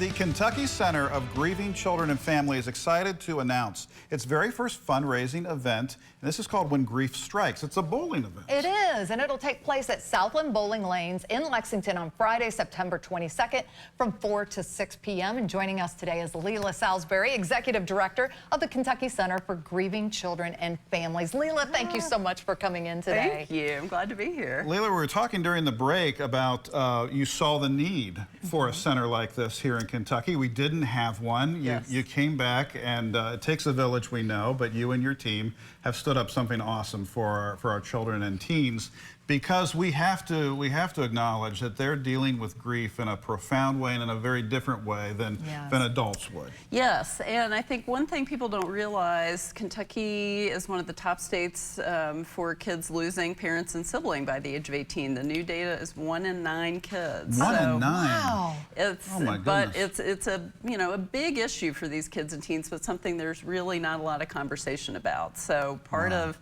The Kentucky Center of Grieving Children and Family is excited to announce its very first fundraising event, and this is called When Grief Strikes. It's a bowling event. It is, and it'll take place at Southland Bowling Lanes in Lexington on Friday, September 22nd from 4 to 6 p.m. And joining us today is Leila Salisbury, Executive Director of the Kentucky Center for Grieving Children and Families. Leila, thank you so much for coming in today. Thank you. I'm glad to be here. Leila, we were talking during the break about you saw the need for a center like this here in Kentucky. We didn't have one. You came back, and it takes a village, we know, but you and your team have stood up something awesome for our children and teens, because we have to acknowledge that they're dealing with grief in a profound way and in a very different way than adults would. Yes, and I think one thing people don't realize, Kentucky is one of the top states for kids losing parents and sibling by the age of 18. The new data is 1 in 9 kids. 1 in 9. Wow. Oh my but goodness. it's a a big issue for these kids and teens, but something there's really not a lot of conversation about. So part of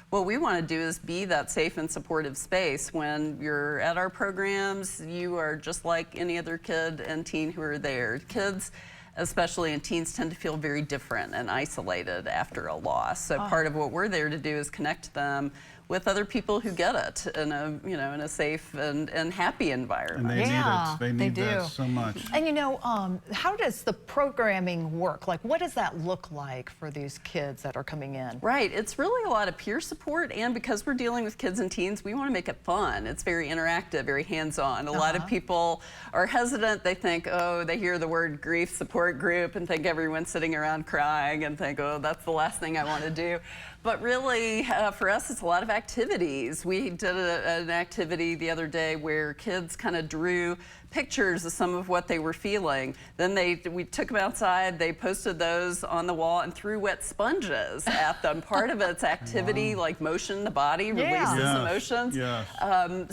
what we want to do is be that safe and supportive space. When you're at our programs, you are just like any other kid and teen who are there. Kids, especially in teens, tend to feel very different and isolated after a loss. So part of what we're there to do is connect them with other people who get it in a in a safe and happy environment. And they need it. They need that so much. And how does the programming work? Like, what does that look like for these kids that are coming in? Right, it's really a lot of peer support, and because we're dealing with kids and teens, we want to make it fun. It's very interactive, very hands-on. A lot of people are hesitant. They think, oh, they hear the word grief support group and think everyone's sitting around crying and think, oh, that's the last thing I want to do. But really, for us, it's a lot of activities. We did an activity the other day where kids kind of drew pictures of some of what they were feeling. Then we took them outside, they posted those on the wall and threw wet sponges at them. Part of it's activity, like motion, the body releases emotions.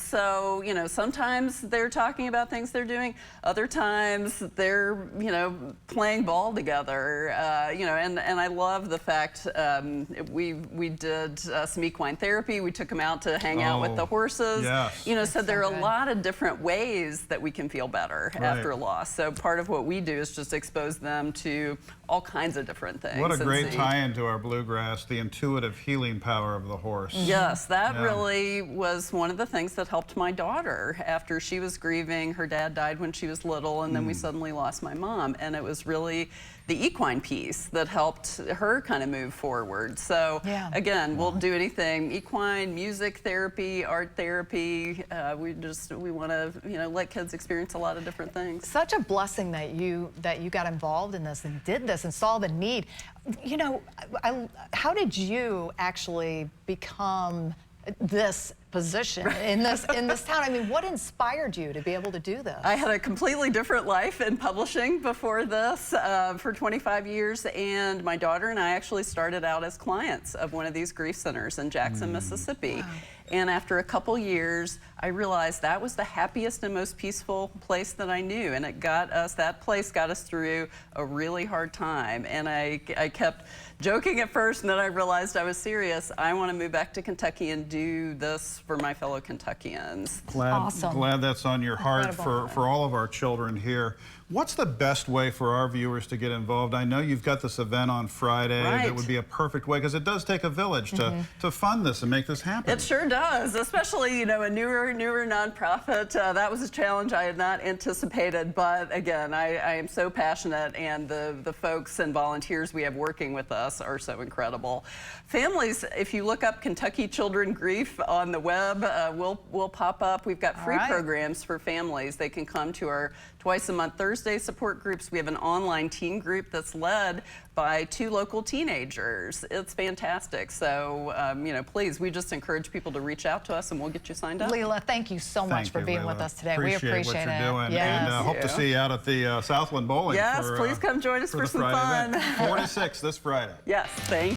So, sometimes they're talking about things they're doing, other times they're, playing ball together, and I love the fact we did some equine therapy. We took them out to hang out with the horses. So there are a lot of different ways that we can feel better after a loss. So part of what we do is just expose them to all kinds of different things. What a great tie-in to our bluegrass, the intuitive healing power of the horse. Yes, that really was one of the things that helped my daughter after she was grieving. Her dad died when she was little, and then we suddenly lost my mom, and it was really the equine piece that helped her kind of move forward. So again, we'll do anything: equine, music therapy, art therapy. We want to let kids experience a lot of different things. Such a blessing that you got involved in this and did this and saw the need. How did you actually become this position in this town? I mean, what inspired you to be able to do this? I had a completely different life in publishing before this for 25 years, and my daughter and I actually started out as clients of one of these grief centers in Jackson, Mississippi. Wow. And after a couple years, I realized that was the happiest and most peaceful place that I knew, and that place got us through a really hard time. And I kept joking at first, and then I realized I was serious. I want to move back to Kentucky and do this for my fellow Kentuckians. Glad that's on your heart for all of our children here. What's the best way for our viewers to get involved? I know you've got this event on Friday that would be a perfect way, because it does take a village to fund this and make this happen. It sure does, especially, a newer nonprofit. That was a challenge I had not anticipated, but again, I am so passionate, and the folks and volunteers we have working with us are so incredible. Families, if you look up Kentucky Children Grief on the web, we'll pop up. We've got free programs for families. They can come to our twice-a-month Thursday support groups. We have an online teen group that's led by 2 local teenagers. It's fantastic. So, please, we just encourage people to reach out to us, and we'll get you signed up. Leila, thank you so much for being with us today. We appreciate what you're it. doing. And hope to see you out at the Southland Bowling. Yes, please come join us for some fun. 4 to 6 this Friday. Yes, thank you.